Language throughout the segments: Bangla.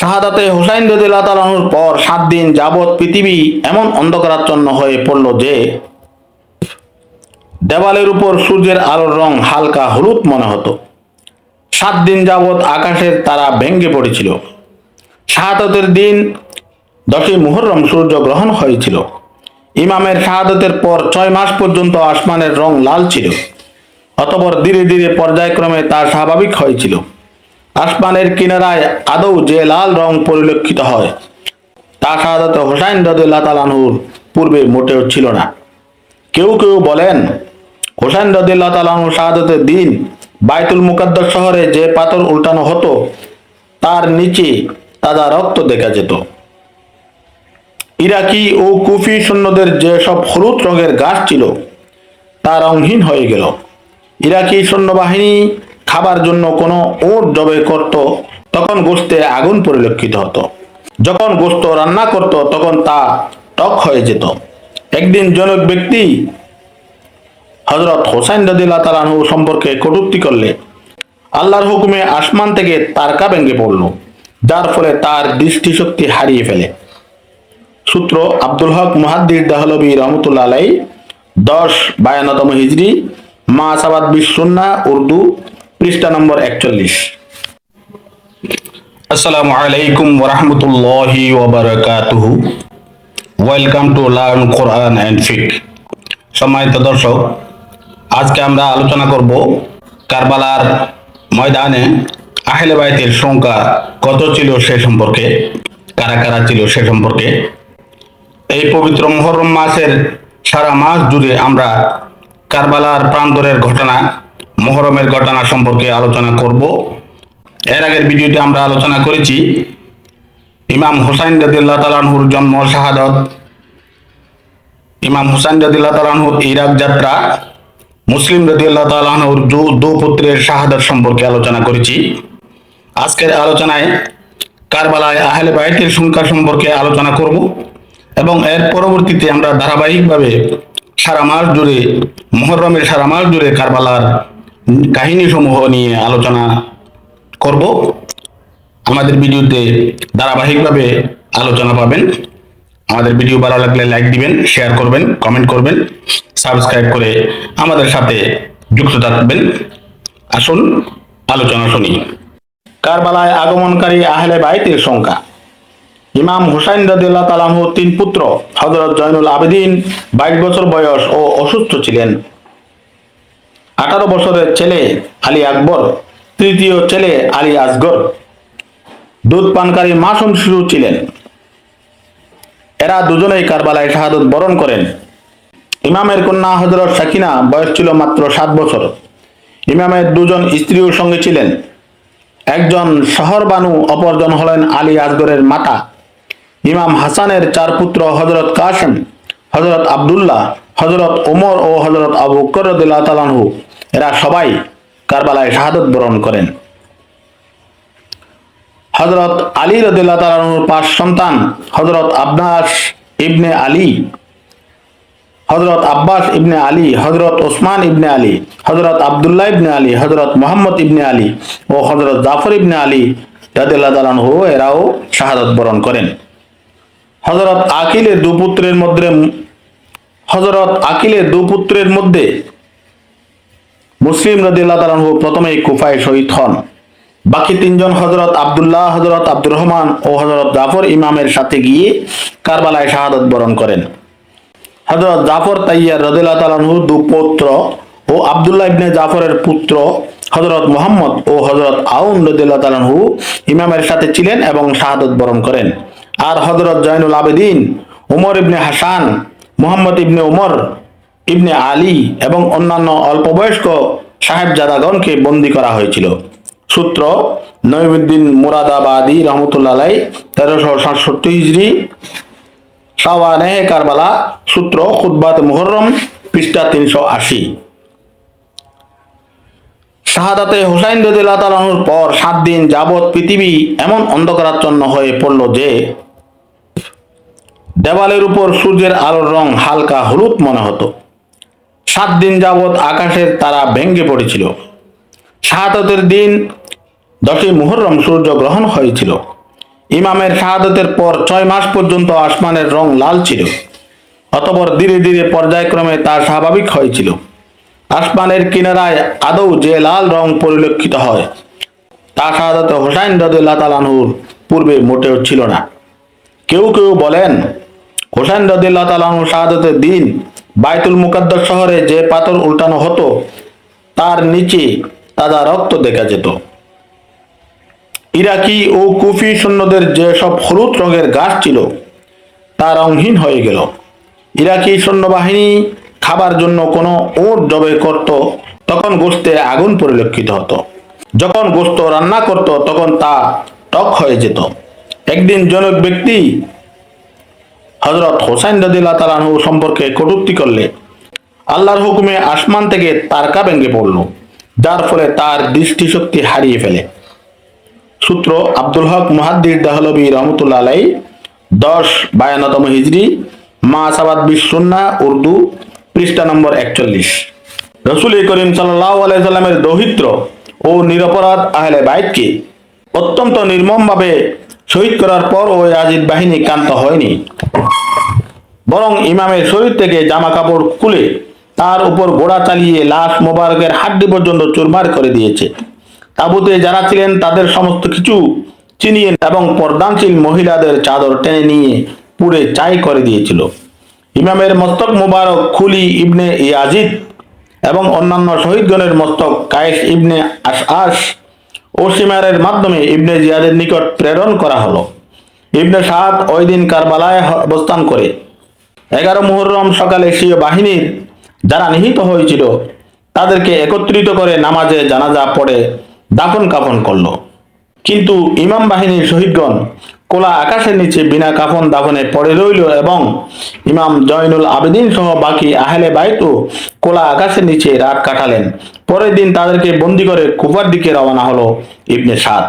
শাহাদাতে হুসাইন রাদিয়াল্লাহু তাআলা আনহুর পর 7 দিন যাবৎ পৃথিবী এমন অন্ধকারাচ্ছন্ন হয়ে পড়ল যে দেওয়ালের উপর সূর্যের আলোর রং হালকা হলুদ মনে হতো। 7 দিন যাবৎ আকাশের তারা ভেঙে পড়েছিল। শাহাদাতের দিন 10ই মুহররম সূর্য গ্রহণ হয়েছিল। ইমামের শাহাদাতের পর 6 মাস পর্যন্ত আসমানের রং লাল ছিল। অতঃপর ধীরে ধীরে পর্যায়ক্রমে তা স্বাভাবিক হয়েছিল। আসমানের কিনারায় আদৌ যে লাল রং পরিলক্ষিত হয় তা শাহাদাতে হুসাইন রাদিয়াল্লাহু তাআলা আনহুর পূর্বে মোটেও ছিল না। কেউ কেউ বলেন, হুসাইন রাদিয়াল্লাহু তাআলা আনহু শাহাদাতের দিন বাইতুল মুকাদ্দাস শহরে যে পাথর উল্টানো হতো তার নিচে তাজা রক্ত দেখা যেত। ইরাকি ও কুফি সৈন্যদের যে সব হলুদ রঙের গাছ ছিল তা রংহীন হয়ে গেল। ইরাকি সৈন্যবাহিনী খাবার জন্য কোনো ওট জবে করত তখন গোশতে আগুন পরিলক্ষিত হতো। যখন গোশত রান্না করত তখন তা টক হয়ে যেত। একদিন জনক ব্যক্তি হযরত হুসাইন রাদিয়াল্লাহু তাআলা আনহু সম্পর্কে কটূক্তি করলে আল্লাহর হুকুমে আসমান থেকে তারকা ভেঙে পড়ল, যার ফলে তার দৃষ্টিশক্তি হারিয়ে ফেলে। সূত্র আব্দুল হক মুহাদ্দিস দেহলভী রহমতুল্লাহ আলাইহি 1052তম হিজরি মাসাবাদ বিসুন্নাহ উর্দু পৃষ্ঠা নম্বর 41। আসসালামু আলাইকুম ওয়া রাহমাতুল্লাহি ওয়া বারাকাতুহু। Welcome to learn Quran and fiqh. সম্মানিত দর্শক, আজকে আমরা আলোচনা করব কারবালার ময়দানে আহলে বাইতের সংখ্যা কত ছিল সে সম্পর্কে, কারা কারা ছিল সে সম্পর্কে। এই পবিত্র মুহররম মাসের সারা মাস জুড়ে আমরা কারবালার প্রান্তরের ঘটনা, মুহররমের ঘটনা সম্পর্কে আলোচনা করব। এর আগের ভিডিওতে আমরা আলোচনা করেছি ইমাম হুসাইন রাদিয়াল্লাহু তাআলা আনহুর জন্ম শাহাদাত, ইমাম হুসাইন রাদিয়াল্লাহু তাআলা আনহুর ইরাক যাত্রা, মুসলিম রাদিয়াল্লাহু তাআলা আনহুর দু পুত্রের শাহাদাত সম্পর্কে আলোচনা করেছি। আজকের আলোচনায় কারবালায় আহলে বাইতের সংখ্যা সম্পর্কে আলোচনা করব এবং এর পরবর্তীতে আমরা ধারাবাহিকভাবে সারা মাস জুড়ে, মুহররমের সারা মাস জুড়ে কারবালার কাহিনী সমূহ নিয়ে আলোচনা করব। আমাদের ভিডিওতে ধারাবাহিকভাবে আলোচনা পাবেন। আমাদের ভিডিও ভালো লাগলে লাইক দিবেন, শেয়ার করবেন, কমেন্ট করবেন, সাবস্ক্রাইব করে আমাদের সাথে যুক্ত থাকবেন। আসুন আলোচনা শুনি। কারবালায় আগমনকারী আহলে বাইতের সংখ্যা। ইমাম হুসাইন রাদিয়াল্লাহু তাআলা আনহু 3 পুত্র। হযরত জয়নুল আবেদিন 22 বছর বয়স ও অসুস্থ ছিলেন। 18 বছরের ছেলে আলী আকবর, তৃতীয় ছেলে আলী আসগর দুধ পানকারী মাসুম শিশু ছিলেন। এরা দুজনেই কারবালায় শাহাদাত বরণ করেন। ইমামের কন্যা হযরত সাকিনা বয়স ছিল মাত্র 7 বছর। ইমামের দুজন স্ত্রীও সঙ্গে ছিলেন। একজন শহর বানু, অপরজন হলেন আলী আসগরের মাতা। ইমাম হাসানের 4 পুত্র হযরত কাসেম, হযরত আব্দুল্লাহ, হযরত ওমর ও হযরত আবু বকর রাদিয়াল্লাহু তাআলা আনহু এরা সবাই কারবালায় শাহাদাত বরণ করেন। হযরত আলী রাদিয়াল্লাহু তাআলা আনহুর 5 সন্তান হযরত আব্বাস ইবনে আলী, হযরত আব্বাস ইবনে আলী, হযরত ওসমান ইবনে আলী, হযরত আব্দুল্লাহ ইবনে আলী, হযরত মুহাম্মদ ইবনে আলী ও হযরত জাফর ইবনে আলী রাদিয়াল্লাহু তাআলা আনহু এরাও শাহাদাত বরণ করেন। হযরত আকিলের দু পুত্রের মধ্যে মুসলিম রাদিয়াল্লাহু তাআলা আনহু প্রথমেই কুফায় শহীদ হন। বাকি 3 জন হযরত আব্দুল্লাহ, হযরত আব্দুর রহমান ও হযরত জাফর ইমামের সাথে গিয়ে কারবালায় শাহাদাত বরণ করেন। হযরত জাফর তাইয়ার রাদিয়াল্লাহু তাআলা আনহু 2 পুত্র ও আব্দুল্লাহ ইবনে জাফরের পুত্র হযরত মুহাম্মদ ও হযরত আউন রাদিয়াল্লাহু তাআলা আনহু ইমামের সাথে ছিলেন এবং শাহাদাত বরণ করেন। আর হযরত জয়নুল আবেদিন, ওমর ইবনে হাসান, মুহাম্মদ ইবনে ওমর ইবনে আলী এবং অন্যান্য অল্পবয়স্ক সাহেবজাদাগণকে বন্দী করা হয়েছিল। সূত্র নঈমুদ্দিন মুরাদাবাদী রহমতুল্লাহ আলাইহি 1367 হিজরি শাওয়ানে কারবালা। সূত্র খুতবাত মুহররম পৃষ্ঠা 380। শাহাদাতে হুসাইন রাদিয়াল্লাহু তাআলা আনহুর পর 7 দিন যাবৎ পৃথিবী এমন অন্ধকারাচ্ছন্ন হয়ে পড়ল যে দেওয়ালের উপর সূর্যের আলোর রং হালকা হলুদ মনে হতো। 7 দিন যাবৎ আকাশের তারা ভেঙে পড়েছিল। শাহাদাতের দিন 10ই মুহররম সূর্য গ্রহণ হয়েছিল। ইমামের শাহাদতের পর 6 মাস পর্যন্ত আসমানের রং লাল ছিল। অতঃপর ধীরে ধীরে পর্যায়ক্রমে তা স্বাভাবিক হয়েছিল। আসমানের কিনারায় আদৌ যে লাল রং পরিলক্ষিত হয় তা শাহাদতে হোসাইন রাদিয়াল্লাহু তাআলা আনহুর পূর্বে মোটেও ছিল না। কেউ কেউ বলেন, হোসাইন রাদিয়াল্লাহু তাআলা আনহু শাহাদতের দিন বাইতুল মুকাদ্দাস শহরে যে পাথর উল্টানো হতো তার নিচে তাজা রক্ত দেখা যেত। ইরাকি ও কুফি সৈন্যদের যেসব হলুদ রঙের গাছ ছিল তা রংহীন হয়ে গেল। ইরাকি সৈন্যবাহিনী খাবার জন্য কোনো উট জবাই করত, তখন গোশতে আগুন পরিলক্ষিত হতো। যখন গোশত রান্না করত তখন তা টক হয়ে যেত। একদিন জনক ব্যক্তি হযরত হোসাইন রাদিয়াল্লাহু তাআলা আনহু সম্পর্কে কটূক্তি করলে আল্লাহর হুকুমে আসমান থেকে তারকা ভেঙে পড়ল, যার ফলে তার দৃষ্টিশক্তি হারিয়ে ফেলে। সূত্র আব্দুল হক মুহাদ্দিস দেহলভী রহমতুল্লাহ আলাইহি 1052তম হিজরি, মাসাবাদ বিশ সুন্নাহ উর্দু, পৃষ্ঠা নম্বর 41। রাসূল করিম সাল্লাল্লাহু আলাইহি সাল্লামের দৌহিত্র ও নিরপরাধ আহলে বাইতকে অত্যন্ত নির্মমভাবে শহীদ করার পর ওই ইয়াজিদ বাহিনী ক্ষান্ত হয়নি, বরং ইমামের শরীর থেকে জামা কাপড় খুলে তার উপর ঘোড়া চালিয়ে লাশ মোবারকের হাড্ডি পর্যন্ত চুরমার করে দিয়েছে। তাঁবুতে যারা ছিলেন তাদের সমস্ত কিছু চিনিয়ে এবং পর্দানশীল মহিলাদের চাদর টেনে নিয়ে পুড়ে ছাই করে দিয়েছিল। ইমামের মস্তক মোবারক খুলি ইবনে ইয়াজিদ এবং অন্যান্য শহীদগণের মস্তক কায়েস ইবনে আশআশ ও সিমারের মাধ্যমে ইবনে জিয়াদের নিকট প্রেরণ করা হলো। ইবনে সাদ ওই দিন কারবালায় অবস্থান করে 11 মুহররম সকালে স্বীয় বাহিনীর যারা নিহত হয়েছিল তাদেরকে একত্রিত করে নামাজে জানাজা পড়ে দাফন কাফন করল। কিন্তু ইমাম বাহিনীর শহীদগণ কোলা আকাশের নিচে বিনা কাফন দাফনে পড়ে রইল এবং ইমাম জয়নুল আবেদিন সহ বাকি আহলে বাইতও কোলা আকাশের নিচে রাত কাটালেন। পরের দিন তাদেরকে বন্দী করে কুফার দিকে রওনা হলো ইবনে সাদ।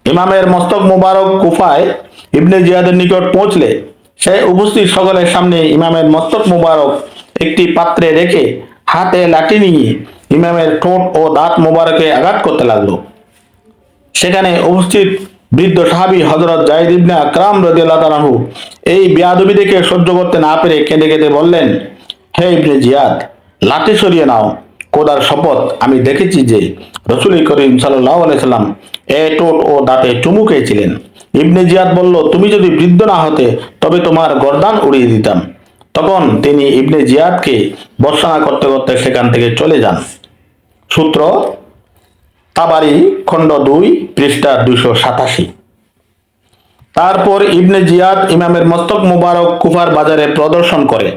ইমামের মস্তক মুবারক কুফায় ইবনে জিয়াদের নিকট পৌঁছলে সে উপস্থিত সকলের সামনে ইমামের মস্তক মুবারক একটি পাত্রে রেখে হাতে লাঠি নিয়ে ইমামের ঠোঁট ও দাঁত মুবারকে আঘাত করতে লাগলো। সেখানে উপস্থিত বৃদ্ধ সাহাবী হযরত যায়েদ ইবনে আকরাম রাদিয়াল্লাহু তাআলা আনহু এই বেয়াদবি দেখে সহ্য করতে না পেরে কেঁদে কেঁদে বললেন, হে ইবনে জিয়াদ, লাঠি সরিয়ে নাও। খোদার শপথ, আমি দেখেছি যে রাসূল করিম সাল্লাল্লাহু আলাইহি সাল্লাম এ ঠোঁট ও দাঁতে চুমু খেয়েছিলেন। ইবনে জিয়াদ বলল, তুমি যদি বৃদ্ধ না হতে তবে তোমার গর্দান উড়িয়ে দিতাম। তখন তিনি ইবনে জিয়াদকে ভর্ৎসনা করতে করতে সেখান থেকে চলে যান। সূত্র তাবারি খণ্ড 2 পৃষ্ঠা 287। তারপর ইবনে জিয়াদ ইমামের মস্তক মুবারক কুফার বাজারে প্রদর্শন করে,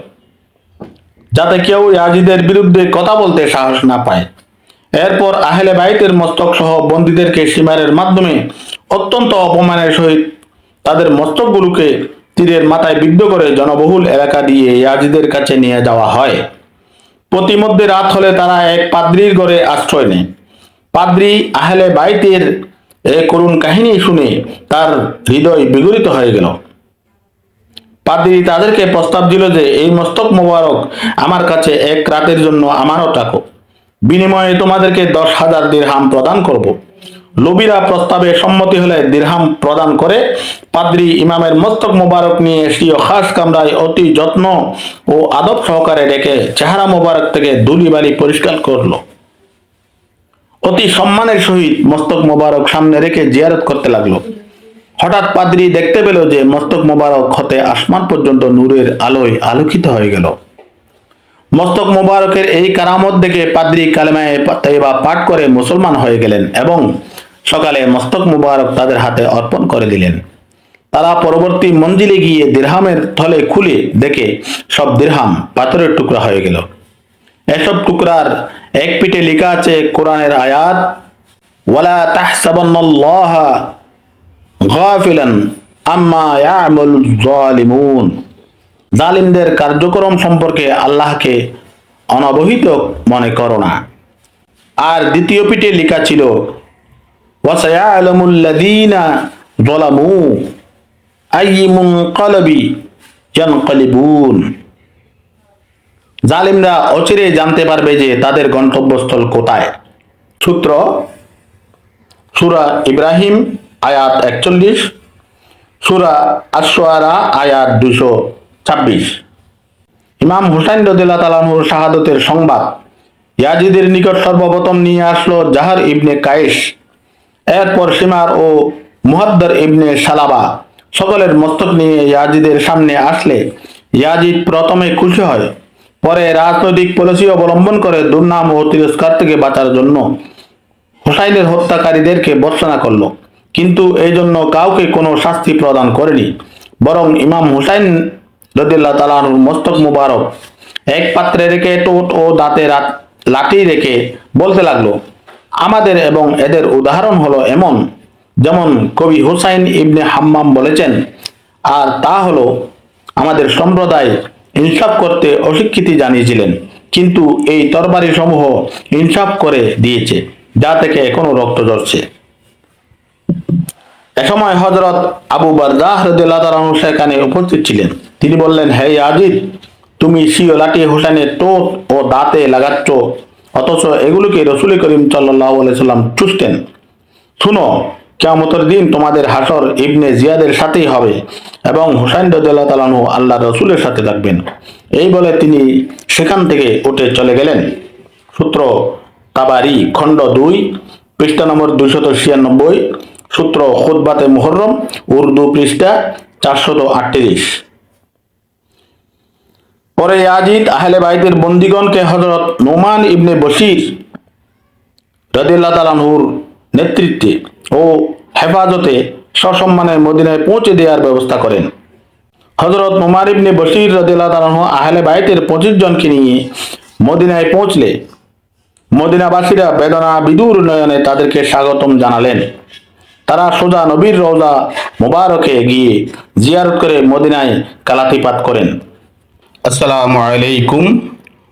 যাতে কেউ ইয়াজিদের বিরুদ্ধে কথা বলতে সাহস না পায়। এরপর আহলে বাইতের মস্তক সহ বন্দীদেরকে সিমারের মাধ্যমে অত্যন্ত অপমানের সহিত তাদের মস্তকগুলোকে তীরের মাথায় বিদ্ধ করে জনবহুল এলাকা দিয়ে ইয়াজিদের কাছে নিয়ে যাওয়া হয়। প্রতিমধ্যে রাত হলে তারা এক পাদ্রীর ঘরে আশ্রয় নেয়। পাদ্রী আহলে বাইতের এ করুণ কাহিনী শুনে তার হৃদয় বিগলিত হয়ে গেল। পাদ্রী তাদেরকে প্রস্তাব দিল যে এই মস্তক মোবারক আমার কাছে এক রাতের জন্য আমানত রাখো, বিনিময়ে তোমাদেরকে 10,000 দিরহাম প্রদান করব। লোভীরা প্রস্তাবে সম্মতি হলে দিরহাম প্রদান করে পাদ্রী ইমামের মস্তক মোবারক নিয়ে স্বীয় খাস কামরায় অতি যত্ন ও আদব সহকারে রেখে চেহারা মোবারক থেকে ধুলিবালি পরিষ্কার করলো। অতি সম্মানের সহিত মস্তক মোবারক সামনে রেখে জিয়ারত করতে লাগলো। হঠাৎ পাদ্রী দেখতে পেল যে মস্তক মোবারক হতে আসমান পর্যন্ত নূরের আলোয় আলোকিত হয়ে গেল। মস্তক মোবারকের এই কারামত দেখে পাদ্রী কালেমায়ে তাইয়্যিবা পাঠ করে মুসলমান হয়ে গেলেন এবং সকালে মস্তক মোবারক তাদের হাতে অর্পণ করে দিলেন। তারা পরবর্তী মঞ্জিলে গিয়ে দিরহামের থলে খুলে দেখে সব দিরহাম পাথরের টুকরা হয়ে গেল। এসব টুকরার এক পিঠে লেখা আছে কোরআনের আয়াত, ওয়ালা তাহসাবান্নাল্লাহা গাফিলান আম্মা ইয়ামালুয যালিমুন। জালিমদের কার্যক্রম সম্পর্কে আল্লাহকে অনবহিত মনে করো না। আর দ্বিতীয় পিঠে লেখা ছিল, ওয়াসায়ালামুল্লাযীনা যালামু আইয়্যু মুনকালাবি ইয়ানকালিবুন। জালিমরা অচিরে জানতে পারবে যে তাদের গন্তব্যস্থল কোথায়। সূত্র সূরা ইব্রাহিম আয়াত 41, সূরা আশ-শুআরা আয়াত 226। ইমাম হুসাইন রাদিয়াল্লাহু তাআলা আনহুর শাহাদাতের সংবাদ ইয়াজিদের নিকট সর্বপ্রথম নিয়ে আসলো জাহর ইবনে কায়েস, এরপর সিমার ও মুহাদ্দার ইবনে সালাবা। সকলের মস্তক নিয়ে ইয়াজিদের সামনে আসলে ইয়াজিদ প্রথমে খুশি হয়, পরে রাজনৈতিক পলিসি অবলম্বন করে দুর্নাম ও তিরস্কার থেকে বাঁচার জন্য হুসাইনের হত্যাকারীদেরকে ভর্ৎসনা করল, কিন্তু এই জন্য কাউকে কোনো শাস্তি প্রদান করেনি। বরং ইমাম হুসাইন রাদিয়াল্লাহু তাআলা আনহুর মস্তক মুবারক এক পাত্রে রেখে ঠোঁট ও দাঁতে লাঠি রেখে বলতে লাগলো, আমাদের এবং এদের উদাহরণ হলো এমন, যেমন কবি হুসাইন ইবনে হাম্মাম বলেছেন, আর তা হলো আমাদের সম্প্রদায় ইনসাফ করতে অস্বীকৃতি জানিয়েছিলেন, কিন্তু এই তরবারি সমূহ ইনসাফ করে দিয়েছে, যা থেকে এখনো রক্ত ঝরছে। এসময় হযরত আবু বারজাহ রাদিয়াল্লাহু তাআলা আনহু সেখানে উপস্থিত ছিলেন। তিনি বললেন, হে ইয়াজিদ, তুমি স্বীয় লাঠি হুসাইনের ঠোঁট ও দাঁতে লাগাচ্ছ, অথচ এগুলোকে রাসূল করিম সাল্লাল্লাহু আলাইহি সাল্লাম চুষতেন। শুনো, কিয়ামতের দিন তোমাদের হাসর ইবনে জিয়াদের সাথেই হবে এবং হুসাইন রাদিয়াল্লাহু তাআলা আনহু আল্লাহর রাসূলের সাথে থাকবেন। এই বলে তিনি সেখান থেকে উঠে চলে গেলেন। সূত্র তাবারি, খণ্ড 2, পৃষ্ঠা নম্বর 296, সূত্র খুতবাতে মুহররম, উর্দু, পৃষ্ঠা 438। পরে ইয়াজিদ আহলে বাইতের বন্দীগণকে হযরত নুমান ইবনে বশির রাদিয়াল্লাহু তাআলা আনহুর নেতৃত্বে ও হেফাজতে সসম্মানে মদিনায় পৌঁছে দেওয়ার ব্যবস্থা করেন। হযরত নুমান ইবনে বশির রাদিয়াল্লাহু তাআলা আনহু আহলে বাইতের 25 জনকে নিয়ে মদিনায় পৌঁছলে মদিনাবাসীরা বেদনা বিদুর নয়নে তাদেরকে স্বাগতম জানালেন। তারা সোজা নবীর রওজা মুবারকে গিয়ে জিয়ারত করে মদিনায় কালাতিপাত করেন। আসসালামু আলাইকুম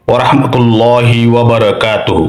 ওয়া রাহমাতুল্লাহি ওয়া বারাকাতুহু।